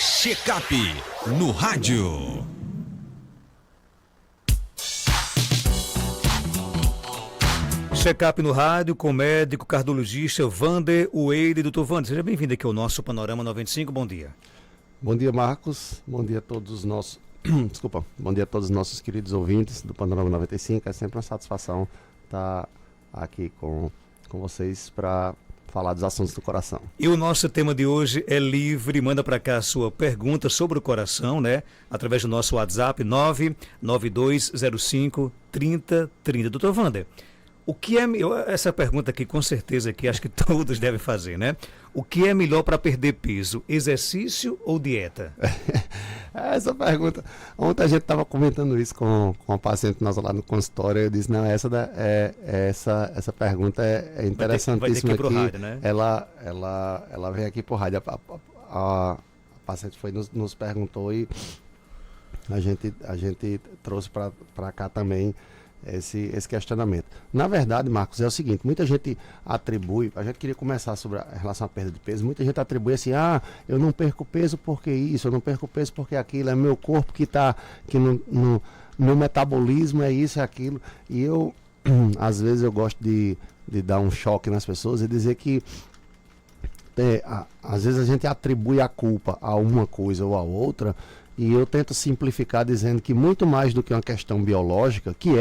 Check-up no rádio. Check-up no rádio com o médico cardiologista Wander Ueire. Doutor Wander, seja bem-vindo aqui ao nosso Panorama 95. Bom dia. Bom dia, Marcos. Bom dia a todos os nossos... Desculpa. Bom dia a todos os nossos queridos ouvintes do Panorama 95. É sempre uma satisfação estar aqui com vocês para falar dos assuntos do coração. E o nosso tema de hoje é livre. Manda para cá a sua pergunta sobre o coração, né? Através do nosso WhatsApp 992053030. Doutor Wander, o que é... Essa pergunta aqui, com certeza, que acho que todos devem fazer, né? O que é melhor para perder peso, exercício ou dieta? Essa pergunta... Ontem a gente estava comentando isso com uma paciente nossa lá no consultório. Eu disse, não, essa pergunta é interessantíssima. Vai ter que ir pro rádio, né? Ela vem aqui pro rádio. A paciente nos perguntou e a gente trouxe para cá também esse questionamento. Na verdade, Marcos, é o seguinte, muita gente atribui, a gente queria começar sobre a relação à perda de peso, muita gente atribui assim, eu não perco peso porque isso, eu não perco peso porque aquilo, é meu corpo que no meu metabolismo é isso, é aquilo, e eu, às vezes eu gosto de dar um choque nas pessoas e dizer que às vezes a gente atribui a culpa a uma coisa ou a outra. E eu tento simplificar dizendo que muito mais do que uma questão biológica, que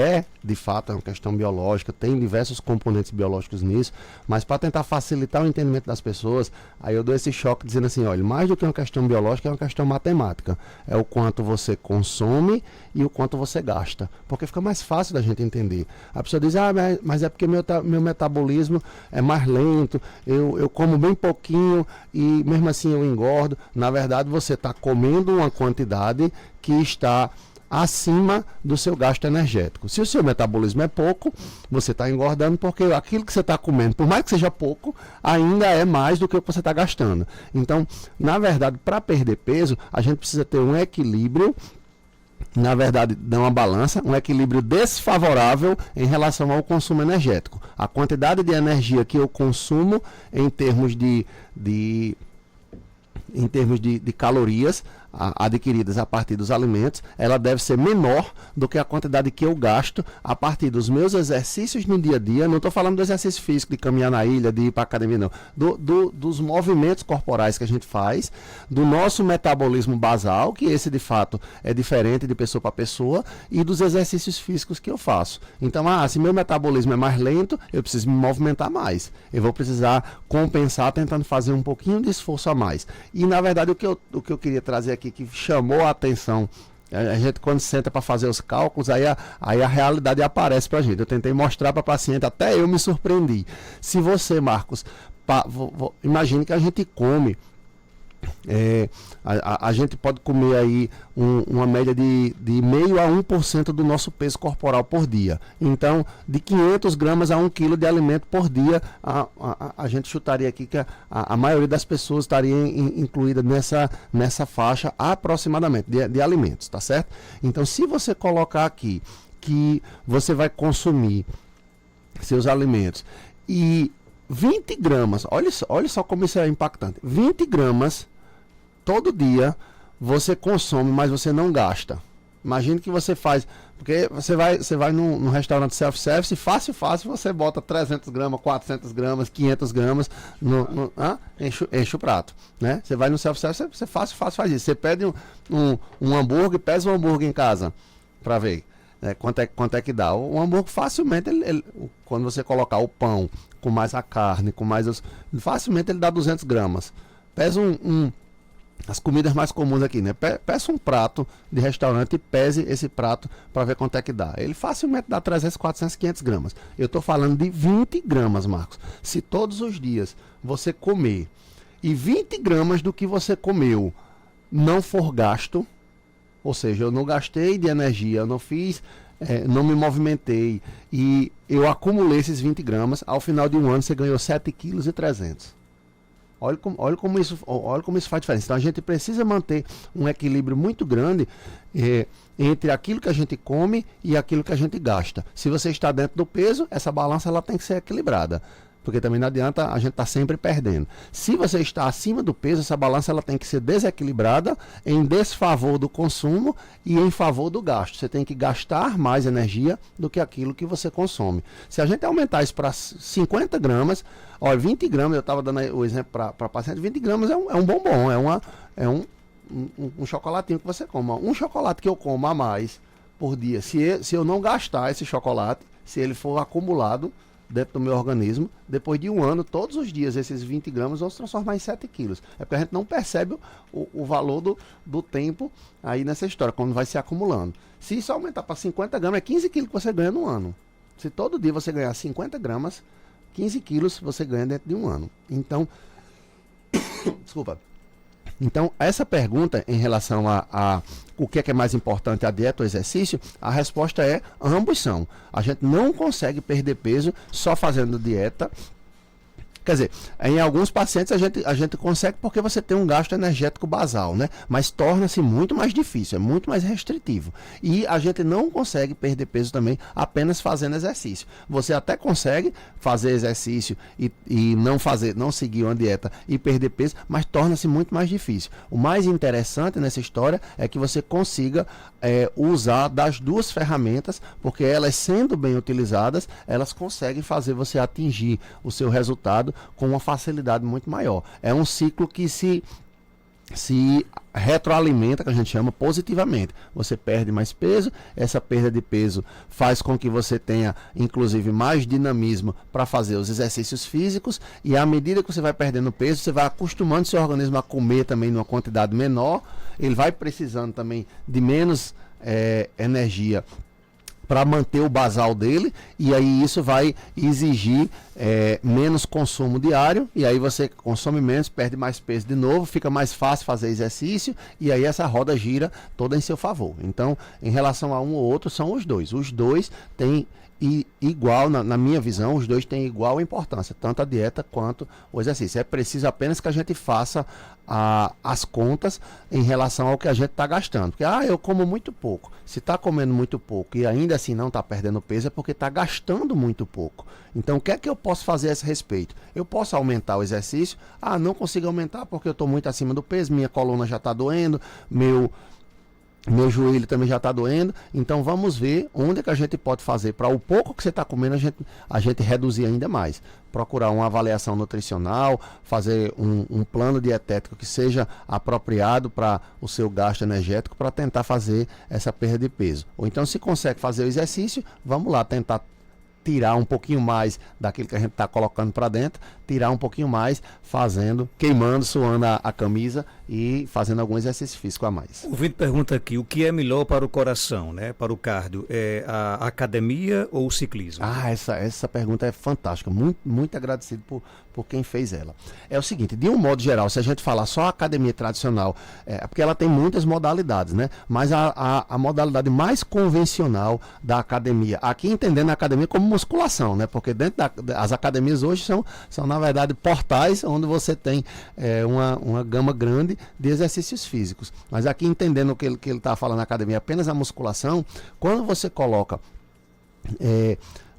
de fato uma questão biológica, tem diversos componentes biológicos nisso, mas para tentar facilitar o entendimento das pessoas, aí eu dou esse choque dizendo assim, olha, mais do que uma questão biológica é uma questão matemática. É o quanto você consome e o quanto você gasta, porque fica mais fácil da gente entender. A pessoa diz, mas é porque meu metabolismo é mais lento, eu como bem pouquinho e mesmo assim eu engordo. Na verdade, você está comendo uma quantidade que está acima do seu gasto energético. Se o seu metabolismo é pouco, você está engordando porque aquilo que você está comendo, por mais que seja pouco, ainda é mais do que o que você está gastando. Então, na verdade, para perder peso, a gente precisa ter um equilíbrio, na verdade, dar uma balança, um equilíbrio desfavorável em relação ao consumo energético. A quantidade de energia que eu consumo em termos de calorias adquiridas a partir dos alimentos, ela deve ser menor do que a quantidade que eu gasto a partir dos meus exercícios no dia a dia. Não estou falando do exercício físico, de caminhar na ilha, de ir para a academia, não. Dos movimentos corporais que a gente faz, do nosso metabolismo basal, que esse de fato é diferente de pessoa para pessoa, e dos exercícios físicos que eu faço. Então, se meu metabolismo é mais lento, eu preciso me movimentar mais. Eu vou precisar compensar tentando fazer um pouquinho de esforço a mais. E, na verdade, o que eu queria trazer aqui, que chamou a atenção, a gente quando senta para fazer os cálculos, aí a realidade aparece para a gente. Eu tentei mostrar para a paciente, até eu me surpreendi. Se você, Marcos, imagine que a gente come, a gente pode comer aí uma média de 0,5% a 1% do nosso peso corporal por dia. Então, de 500 gramas a 1 quilo de alimento por dia, a gente chutaria aqui que a maioria das pessoas estaria incluída nessa faixa aproximadamente de alimentos, tá certo? Então, se você colocar aqui que você vai consumir seus alimentos e 20 gramas, olha só como isso é impactante. 20 gramas todo dia você consome, mas você não gasta. Imagine que você faz, porque você vai num restaurante self-service e fácil você bota 300 gramas, 400 gramas, 500 gramas, enche o prato, né? Você vai no self-service, você fácil faz isso. Você pede um hambúrguer, pesa um hambúrguer em casa para ver. Quanto é que dá? O hambúrguer facilmente, quando você colocar o pão com mais a carne, facilmente ele dá 200 gramas. Pesa as comidas mais comuns aqui, né? Peça um prato de restaurante e pese esse prato para ver quanto é que dá. Ele facilmente dá 300, 400, 500 gramas. Eu estou falando de 20 gramas, Marcos. Se todos os dias você comer e 20 gramas do que você comeu não for gasto, ou seja, eu não gastei de energia, eu não fiz, não me movimentei e eu acumulei esses 20 gramas, ao final de um ano você ganhou 7,3 kg. Olha como isso faz diferença. Então a gente precisa manter um equilíbrio muito grande entre aquilo que a gente come e aquilo que a gente gasta. Se você está dentro do peso, essa balança ela tem que ser equilibrada. porque também não adianta a gente estar sempre perdendo. Se você está acima do peso, essa balança ela tem que ser desequilibrada em desfavor do consumo e em favor do gasto. Você tem que gastar mais energia do que aquilo que você consome. Se a gente aumentar isso para 50 gramas, olha, 20 gramas, eu estava dando aí o exemplo para paciente, 20 gramas é um bombom, é um chocolatinho que você coma. Um chocolate que eu como a mais por dia, se eu não gastar esse chocolate, se ele for acumulado dentro do meu organismo, depois de um ano, todos os dias, esses 20 gramas vão se transformar em 7 quilos. É porque a gente não percebe o valor do tempo aí nessa história, quando vai se acumulando. Se isso aumentar para 50 gramas, é 15 quilos que você ganha no ano. Se todo dia você ganhar 50 gramas, 15 quilos você ganha dentro de um ano. Então, desculpa. Então, essa pergunta em relação a o que é mais importante, a dieta ou o exercício, a resposta é ambos são. A gente não consegue perder peso só fazendo dieta. Quer dizer, em alguns pacientes a gente consegue porque você tem um gasto energético basal, né? Mas torna-se muito mais difícil, é muito mais restritivo. E a gente não consegue perder peso também apenas fazendo exercício. Você até consegue fazer exercício e não seguir uma dieta e perder peso, mas torna-se muito mais difícil. O mais interessante nessa história é que você consiga usar das duas ferramentas, porque elas sendo bem utilizadas, elas conseguem fazer você atingir o seu resultado com uma facilidade muito maior. É um ciclo que se retroalimenta, que a gente chama, positivamente. Você perde mais peso, essa perda de peso faz com que você tenha, inclusive, mais dinamismo para fazer os exercícios físicos, e à medida que você vai perdendo peso, você vai acostumando seu organismo a comer também numa quantidade menor, ele vai precisando também de menos energia para manter o basal dele, e aí isso vai exigir menos consumo diário, e aí você consome menos, perde mais peso de novo, fica mais fácil fazer exercício, e aí essa roda gira toda em seu favor. Então, em relação a um ou outro, são os dois. Os dois têm igual, na minha visão, os dois têm igual importância, tanto a dieta quanto o exercício. É preciso apenas que a gente faça as contas em relação ao que a gente está gastando. Porque, eu como muito pouco. Se está comendo muito pouco e ainda assim não está perdendo peso, é porque está gastando muito pouco. Então, o que é que eu posso fazer a esse respeito? Eu posso aumentar o exercício? Não consigo aumentar porque eu estou muito acima do peso, minha coluna já está doendo, meu joelho também já está doendo. Então vamos ver onde que a gente pode fazer para o pouco que você está comendo a gente reduzir ainda mais. Procurar uma avaliação nutricional, fazer um plano dietético que seja apropriado para o seu gasto energético, para tentar fazer essa perda de peso. Ou então, se consegue fazer o exercício, vamos lá tentar tirar um pouquinho mais daquilo que a gente está colocando para dentro, tirar um pouquinho mais queimando, suando a camisa e fazendo algum exercício físico a mais. O Vitor pergunta aqui, o que é melhor para o coração, né, para o cardio? É a academia ou o ciclismo? Essa pergunta é fantástica, muito, muito agradecido por quem fez ela. É o seguinte, de um modo geral, se a gente falar só a academia tradicional, porque ela tem muitas modalidades, né? Mas a modalidade mais convencional da academia, aqui entendendo a academia como musculação, né? Porque dentro das academias hoje são na verdade portais onde você tem uma gama grande de exercícios físicos. Mas aqui entendendo o que ele está falando na academia, apenas a musculação, quando você coloca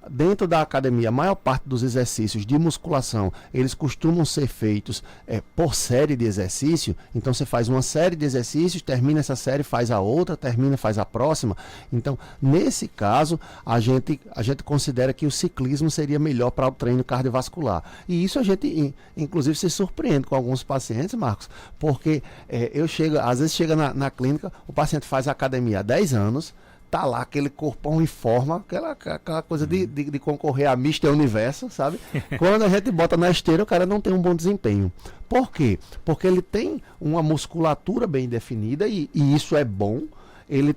dentro da academia, a maior parte dos exercícios de musculação, eles costumam ser feitos por série de exercício. Então você faz uma série de exercícios, termina essa série, faz a outra, termina, faz a próxima. Então, nesse caso, a gente considera que o ciclismo seria melhor para o treino cardiovascular. E isso a gente, inclusive, se surpreende com alguns pacientes, Marcos, porque às vezes chega na clínica, o paciente faz academia há 10 anos, tá lá aquele corpão em forma, aquela coisa de concorrer a Mister Universo, sabe? Quando a gente bota na esteira, o cara não tem um bom desempenho. Por quê? Porque ele tem uma musculatura bem definida e isso é bom. Ele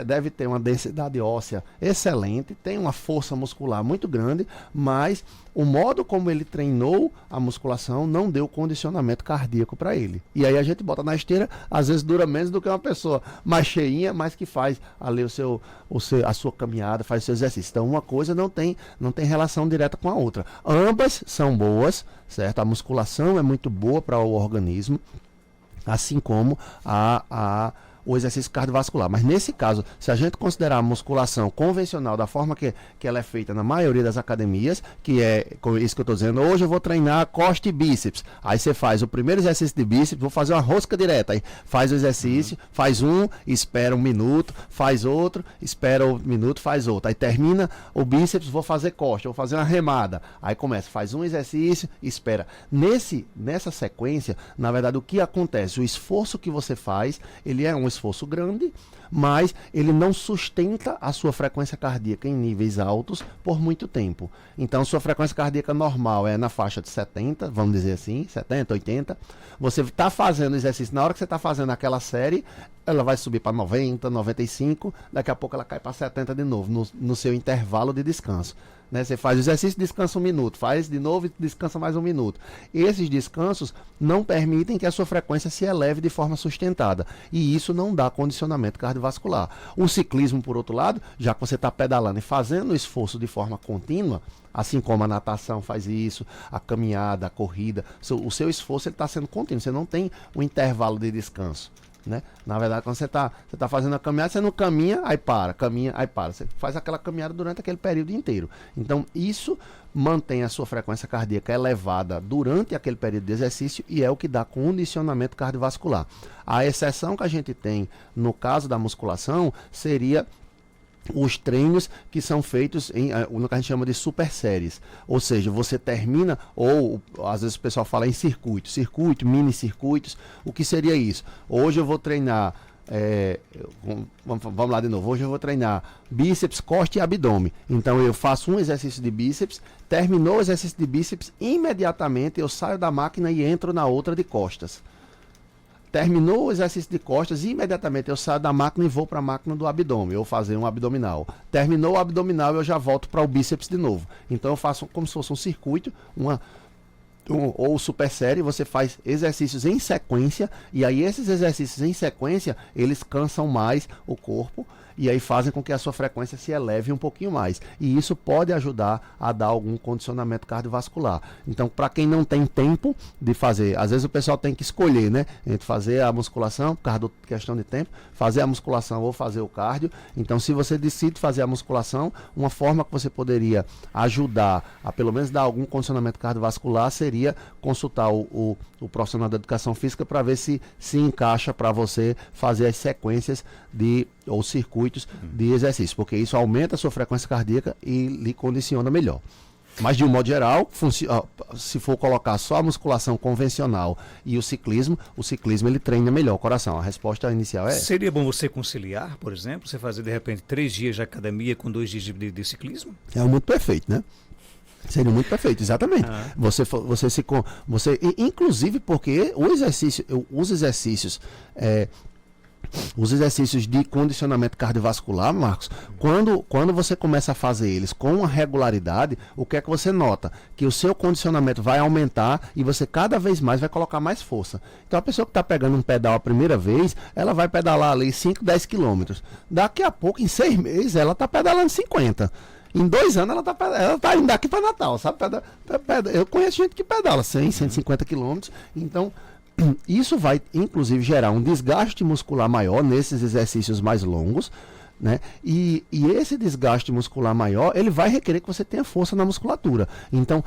deve ter uma densidade óssea excelente, tem uma força muscular muito grande, mas o modo como ele treinou a musculação não deu condicionamento cardíaco para ele. E aí a gente bota na esteira, às vezes dura menos do que uma pessoa mais cheinha, mas que faz ali a sua caminhada, faz o seu exercício. Então uma coisa não tem relação direta com a outra. Ambas são boas, certo? A musculação é muito boa para o organismo, assim como o exercício cardiovascular. Mas nesse caso, se a gente considerar a musculação convencional da forma que ela é feita na maioria das academias, que é isso que eu estou dizendo, hoje eu vou treinar costa e bíceps. Aí você faz o primeiro exercício de bíceps, vou fazer uma rosca direta. Aí faz o exercício, faz um, espera 1 minuto, faz outro, espera 1 minuto, faz outro. Aí termina o bíceps, vou fazer costa, vou fazer uma remada. Aí começa, faz um exercício, espera. Nessa sequência, na verdade, o que acontece? O esforço que você faz, ele é um esforço grande, mas ele não sustenta a sua frequência cardíaca em níveis altos por muito tempo. Então, sua frequência cardíaca normal é na faixa de 70, vamos dizer assim, 70, 80. Você está fazendo exercício, na hora que você está fazendo aquela série, ela vai subir para 90, 95, daqui a pouco ela cai para 70 de novo, no seu intervalo de descanso. Né? Você faz o exercício, descansa 1 minuto, faz de novo e descansa mais 1 minuto. Esses descansos não permitem que a sua frequência se eleve de forma sustentada. E isso não dá condicionamento cardiovascular. O ciclismo, por outro lado, já que você está pedalando e fazendo o esforço de forma contínua, assim como a natação faz isso, a caminhada, a corrida, o seu esforço está sendo contínuo, você não tem um intervalo de descanso. Né? Na verdade, quando você tá fazendo a caminhada, você não caminha, aí para, caminha, aí para. Você faz aquela caminhada durante aquele período inteiro. Então, isso mantém a sua frequência cardíaca elevada durante aquele período de exercício e é o que dá condicionamento cardiovascular. A exceção que a gente tem no caso da musculação seria os treinos que são feitos no que a gente chama de super séries, ou seja, você termina, ou às vezes o pessoal fala em circuito, mini circuitos. O que seria isso? Hoje eu vou treinar, vamos lá de novo, hoje eu vou treinar bíceps, costa e abdômen. Então eu faço um exercício de bíceps, terminou o exercício de bíceps, imediatamente eu saio da máquina e entro na outra de costas. Terminou o exercício de costas e imediatamente eu saio da máquina e vou para a máquina do abdômen, eu fazer um abdominal. Terminou o abdominal, eu já volto para o bíceps de novo. Então eu faço como se fosse um circuito, ou super série, você faz exercícios em sequência, e aí esses exercícios em sequência, eles cansam mais o corpo, e aí fazem com que a sua frequência se eleve um pouquinho mais. E isso pode ajudar a dar algum condicionamento cardiovascular. Então, para quem não tem tempo de fazer, às vezes o pessoal tem que escolher, né? Entre fazer a musculação, por causa da questão de tempo, fazer a musculação ou fazer o cardio. Então, se você decide fazer a musculação, uma forma que você poderia ajudar a pelo menos dar algum condicionamento cardiovascular seria consultar o profissional da educação física para ver se encaixa para você fazer as sequências ou circuitos de exercício, porque isso aumenta a sua frequência cardíaca e lhe condiciona melhor. Mas de um modo geral, se for colocar só a musculação convencional e o ciclismo ele treina melhor o coração. A resposta inicial é essa. Seria bom você conciliar, por exemplo, você fazer de repente 3 dias de academia com 2 dias de ciclismo? É muito perfeito, né? Seria muito perfeito, exatamente. Inclusive porque os exercícios de condicionamento cardiovascular, Marcos, quando você começa a fazer eles com uma regularidade, o que é que você nota? Que o seu condicionamento vai aumentar e você cada vez mais vai colocar mais força. Então a pessoa que está pegando um pedal a primeira vez, ela vai pedalar ali 5, 10 quilômetros. Daqui a pouco, em 6 meses, ela está pedalando 50. Em 2 anos ela tá indo daqui para Natal, sabe? Eu conheço gente que pedala 100, 150 quilômetros. Então, isso vai, inclusive, gerar um desgaste muscular maior nesses exercícios mais longos, né? E esse desgaste muscular maior, ele vai requerer que você tenha força na musculatura. Então,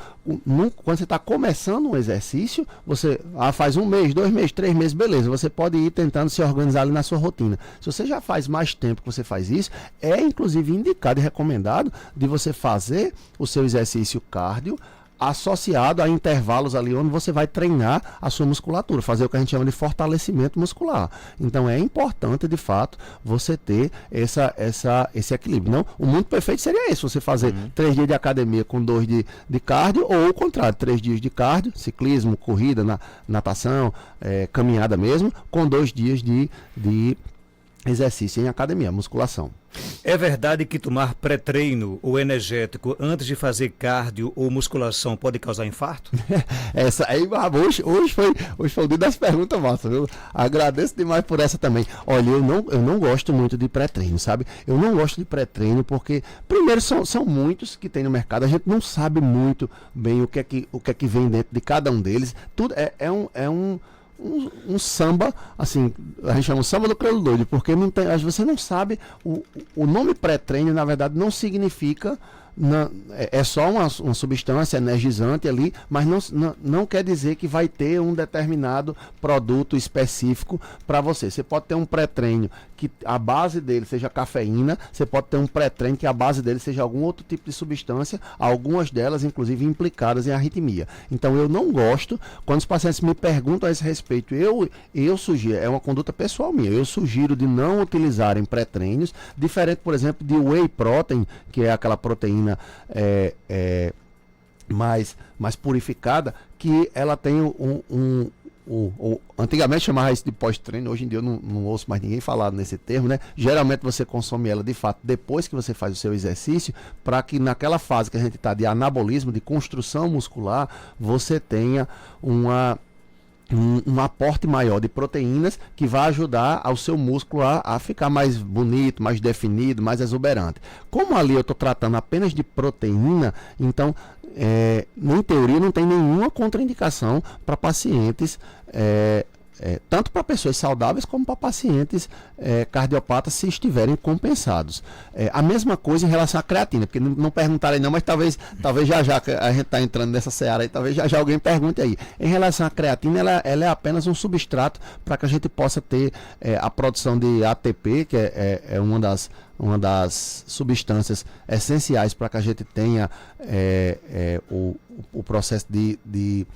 quando você está começando um exercício, você faz 1 mês, 2 meses, 3 meses, beleza. Você pode ir tentando se organizar ali na sua rotina. Se você já faz mais tempo que você faz isso, é inclusive indicado e recomendado de você fazer o seu exercício cardio associado a intervalos ali onde você vai treinar a sua musculatura, fazer o que a gente chama de fortalecimento muscular. Então é importante, de fato, você ter esse equilíbrio. Não, o mundo perfeito seria esse, você fazer 3 dias de academia com 2 de cardio, ou o contrário, 3 dias de cardio, ciclismo, corrida, natação, caminhada mesmo, com 2 dias de exercício em academia, musculação. É verdade que tomar pré-treino ou energético antes de fazer cardio ou musculação pode causar infarto? Essa aí, hoje foi o dia das perguntas, Márcio, viu? Agradeço demais por essa também. Olha, eu não gosto muito de pré-treino, sabe? Eu não gosto de pré-treino porque, primeiro, são muitos que tem no mercado, a gente não sabe muito bem o que é que vem dentro de cada um deles. Tudo é um samba, assim, a gente chama um samba do crioulo doido, porque não tem, você não sabe, o nome pré-treino, na verdade, não significa, é só uma substância energizante ali, mas não quer dizer que vai ter um determinado produto específico para você. Você pode ter um pré-treino que a base dele seja cafeína, você pode ter um pré-treino que a base dele seja algum outro tipo de substância, algumas delas inclusive implicadas em arritmia. Então eu não gosto, quando os pacientes me perguntam a esse respeito, eu sugiro, é uma conduta pessoal minha, eu sugiro de não utilizarem pré-treinos, diferente, por exemplo, de whey protein, que é aquela proteína mais purificada, que ela tem antigamente chamava isso de pós-treino, hoje em dia eu não ouço mais ninguém falar nesse termo, né? Geralmente você consome ela de fato depois que você faz o seu exercício, para que naquela fase que a gente está de anabolismo, de construção muscular, você tenha um aporte maior de proteínas que vai ajudar ao seu músculo a ficar mais bonito, mais definido, mais exuberante. Como ali eu estou tratando apenas de proteína, então, em teoria, não tem nenhuma contraindicação para pacientes, tanto para pessoas saudáveis como para pacientes cardiopatas, se estiverem compensados. A mesma coisa em relação à creatina, porque não perguntaram aí não, mas talvez já que a gente está entrando nessa seara aí, talvez já alguém pergunte aí. Em relação à creatina, ela é apenas um substrato para que a gente possa ter a produção de ATP, que é uma das substâncias essenciais para que a gente tenha o processo de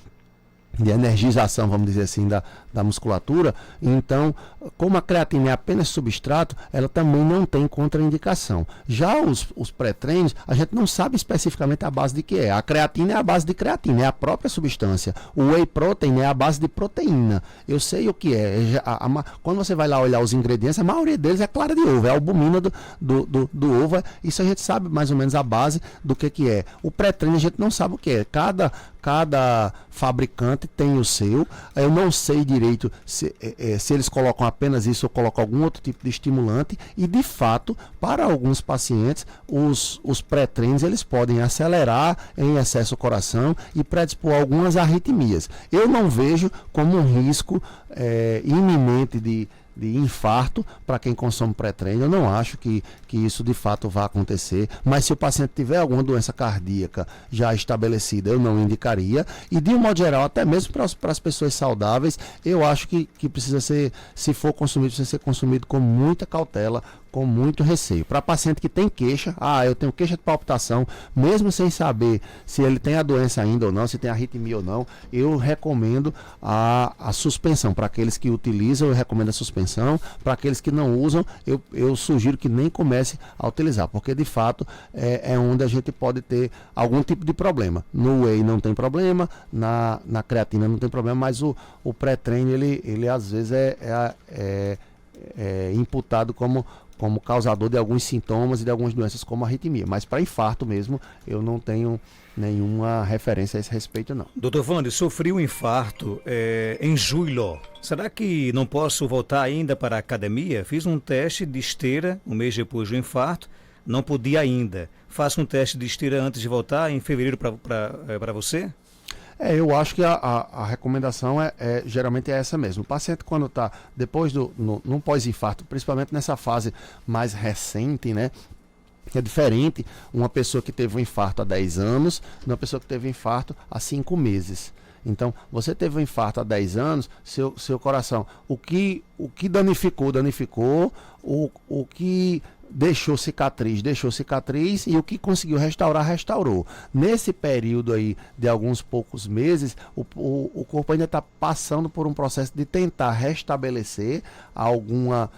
energização, vamos dizer assim, da musculatura. Então, como a creatina é apenas substrato, ela também não tem contraindicação. Já os pré-treinos, a gente não sabe especificamente a base de que é. A creatina é a base de creatina, é a própria substância. O whey protein é a base de proteína. Eu sei o que é. Quando você vai lá olhar os ingredientes, a maioria deles é clara de ovo, é a albumina do ovo. Isso a gente sabe mais ou menos a base do que é. O pré-treino a gente não sabe o que é. Cada fabricante tem o seu. Eu não sei direito se eles colocam apenas isso ou colocam algum outro tipo de estimulante. E de fato, para alguns pacientes, os pré-treinos eles podem acelerar em excesso o coração e predispor algumas arritmias. Eu não vejo como um risco iminente de infarto para quem consome pré-treino. Eu não acho que isso de fato vai acontecer, mas se o paciente tiver alguma doença cardíaca já estabelecida, eu não indicaria. E de um modo geral, até mesmo para as pessoas saudáveis, eu acho que precisa ser, se for consumido, precisa ser consumido com muita cautela, com muito receio. Para paciente que tem queixa, eu tenho queixa de palpitação, mesmo sem saber se ele tem a doença ainda ou não, se tem arritmia ou não, eu recomendo a suspensão. Para aqueles que utilizam, eu recomendo a suspensão. Para aqueles que não usam, eu sugiro que nem comece a utilizar, porque de fato é onde a gente pode ter algum tipo de problema. No whey não tem problema, na creatina não tem problema, mas o pré-treino ele às vezes é imputado como causador de alguns sintomas e de algumas doenças como a arritmia. Mas para infarto mesmo, eu não tenho nenhuma referência a esse respeito, não. Doutor Wander, sofri um infarto em julho. Será que não posso voltar ainda para a academia? Fiz um teste de esteira um mês depois do infarto, não podia ainda. Faço um teste de esteira antes de voltar em fevereiro para você? Eu acho que a recomendação geralmente é essa mesmo. O paciente, quando está depois no pós-infarto, principalmente nessa fase mais recente, né? É diferente uma pessoa que teve um infarto há 10 anos de uma pessoa que teve um infarto há 5 meses. Então, você teve um infarto há 10 anos, seu coração, o que danificou, o que deixou cicatriz, e o que conseguiu restaurar, restaurou. Nesse período aí de alguns poucos meses, o corpo ainda está passando por um processo de tentar restabelecer alguma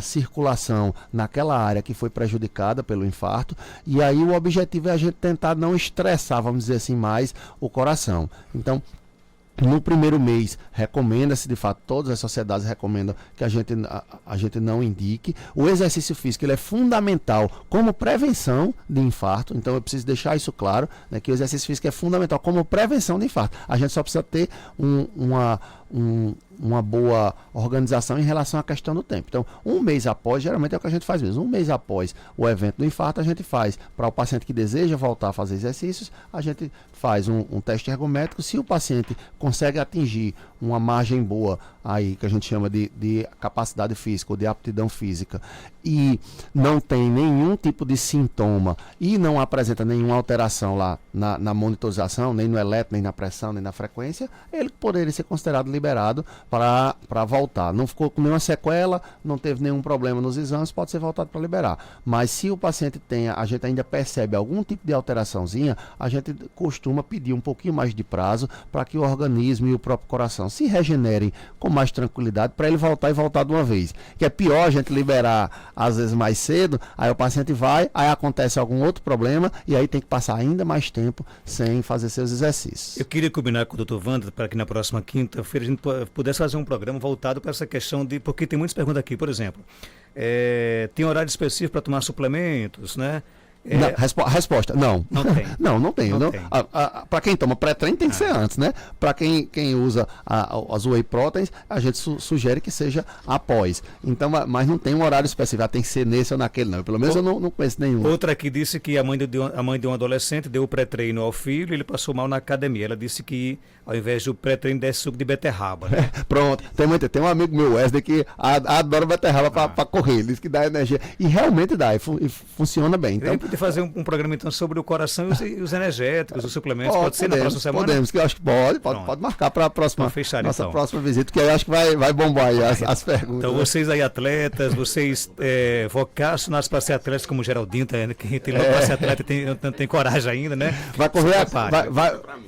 circulação naquela área que foi prejudicada pelo infarto, e aí o objetivo é a gente tentar não estressar, vamos dizer assim, mais o coração. Então, no primeiro mês, recomenda-se, de fato, todas as sociedades recomendam que a gente não indique. O exercício físico ele é fundamental como prevenção de infarto, então eu preciso deixar isso claro, né, que o exercício físico é fundamental como prevenção de infarto. A gente só precisa ter uma boa organização em relação à questão do tempo. Então, um mês após, geralmente é o que a gente faz mesmo. Um mês após o evento do infarto, a gente faz, para o paciente que deseja voltar a fazer exercícios, a gente faz um teste ergométrico. Se o paciente consegue atingir uma margem boa, aí que a gente chama de capacidade física ou de aptidão física, e não tem nenhum tipo de sintoma e não apresenta nenhuma alteração lá na monitorização, nem no eletro, nem na pressão, nem na frequência, ele poderia ser considerado liberado para voltar. Não ficou com nenhuma sequela, não teve nenhum problema nos exames, pode ser voltado para liberar. Mas se o paciente a gente ainda percebe algum tipo de alteraçãozinha, a gente costuma pedir um pouquinho mais de prazo para que o organismo e o próprio coração se regenerem com mais tranquilidade para ele voltar e voltar de uma vez. Que é pior a gente liberar às vezes mais cedo, aí o paciente vai, aí acontece algum outro problema e aí tem que passar ainda mais tempo sem fazer seus exercícios. Eu queria combinar com o Dr. Wander para que na próxima quinta-feira a gente pudesse fazer um programa voltado para essa questão de... Porque tem muitas perguntas aqui, por exemplo, tem horário específico para tomar suplementos, né? Resposta, não. Não tem. Não tem. Para quem toma pré-treino tem que ser antes, né? Para quem usa as whey proteins, a gente sugere que seja após. Então, mas não tem um horário específico, tem que ser nesse ou naquele, não. Pelo menos eu não conheço nenhum. Outra aqui disse que a mãe de um adolescente deu o pré-treino ao filho e ele passou mal na academia. Ela disse que ao invés do pré-treino desse suco de beterraba, né? Pronto. Tem um amigo meu, Wesley, que adora beterraba para correr. Ele diz que dá energia. E realmente dá, e funciona bem. Então, fazer um programa então sobre o coração e os energéticos, os suplementos. Pode ser na próxima semana? Podemos, que eu acho que pode marcar para a próxima, então. Próxima visita, que eu acho que vai bombar aí as perguntas. Então, vocês aí atletas, vocês vocacionados para ser atletas como o Geraldinho, que tem louco para ser atleta e não tem coragem ainda, né?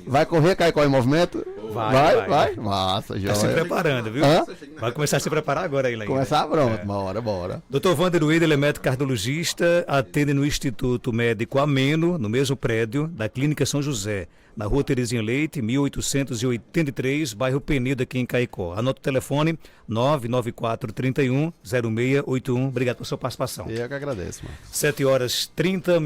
Vai correr, Caicó em movimento? Vai. Massa, já. Está se preparando, viu? Vai começar a se preparar agora aí, Laína. Começar pronto, bora. Dr. Wander Ueda, ele é médico cardiologista, atende no Instituto Médico Ameno, no mesmo prédio da Clínica São José, na Rua Terezinha Leite, 1883, bairro Penedo, aqui em Caicó. Anota o telefone 99431-0681. Obrigado pela sua participação. Eu que agradeço, mano. 7h30.